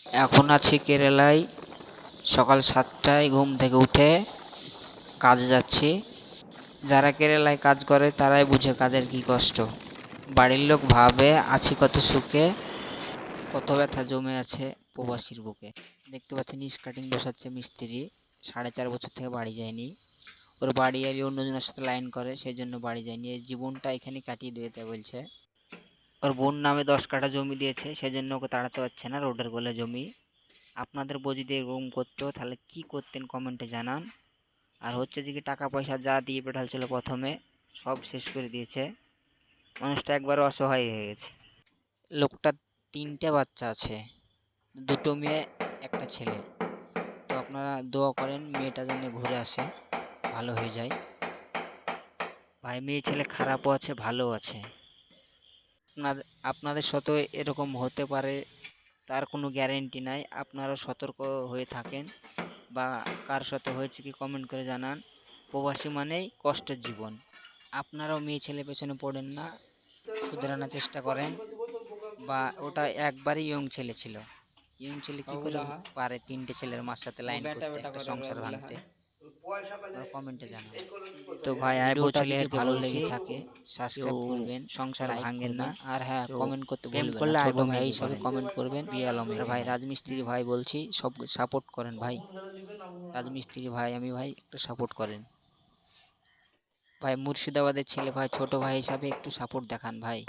এখন আছি কেরালায়। সকাল 7টায় ঘুম থেকে উঠে কাজে যাচ্ছি। যারা কেরালায় কাজ করে তারাই বুঝে কাজের কি কষ্ট। বাড়ির লোক ভাবে আছি কত সুখে, কত ব্যথা জমে আছে প্রবাসীর বুকে। দেখতে পাচ্ছেন স্কার্টিং বসাচ্ছে মিস্ত্রি, 4.5 বছর থেকে বাড়ি যায়নি। ওর বাড়ি এলে অন্যজনের সাথে লাইন করে, সেই জন্য বাড়ি যায়নি। এই জীবনটা এখানে কাটিয়ে দিতে বলছে। ওর বোন নামে 10 কাঠা জমি দিয়েছে, সেজন্য ওকে তাড়াতে পারছে না, রোডের গোলে জমি। আপনাদের বউ যদি এরকম করতো তাহলে কি করতেন কমেন্টে জানান। আর হচ্ছে যে কি টাকা পয়সা যা দিয়ে পাঠালছিল প্রথমে সব শেষ করে দিয়েছে। মানুষটা একবারে অসহায় হয়ে গেছে। লোকটার 3টে বাচ্চা আছে, 2টো মেয়ে, একটা ছেলে। তো আপনারা দোয়া করেন মেয়েটা যেন ঘুরে আসে, ভালো হয়ে যায়। ভাই মেয়ে ছেলে খারাপও আছে ভালোও আছে। আপনাদের সাথেও এরকম হতে পারে, তার কোনো গ্যারেন্টি নাই। আপনারা সতর্ক হয়ে থাকেন, বা কার সাথে হয়েছে কি কমেন্ট করে জানান। প্রবাসী মানেই কষ্টের জীবন। আপনারাও মেয়ে ছেলে পেছনে পড়েন না, শুধরানোর চেষ্টা করেন। বা ওটা একবারই ইয়ং ছেলে ছিল। ইয়ং ছেলে কি করে পারে 3টে ছেলের মার সাথে লাইন করতে, একটা সংসার ভাঙতে? কমেন্টে জানান। তো ভাই ভিডিওটা যদি ভালো লেগে থাকে সাবস্ক্রাইব করবেন, সংসার ভাঙেন না। আর হ্যাঁ, কমেন্ট করতে ভুলবেন না, ছোট ভাই হিসাবে কমেন্ট করবেন। আর ভাই রাজমিস্ত্রি ভাই বলছি, সব সাপোর্ট করেন ভাই। রাজমিস্ত্রি ভাই আমি ভাই, একটু সাপোর্ট করেন ভাই। মুর্শিদাবাদের ছেলে ভাই, ছোট ভাই হিসাবে একটু সাপোর্ট দেখান ভাই।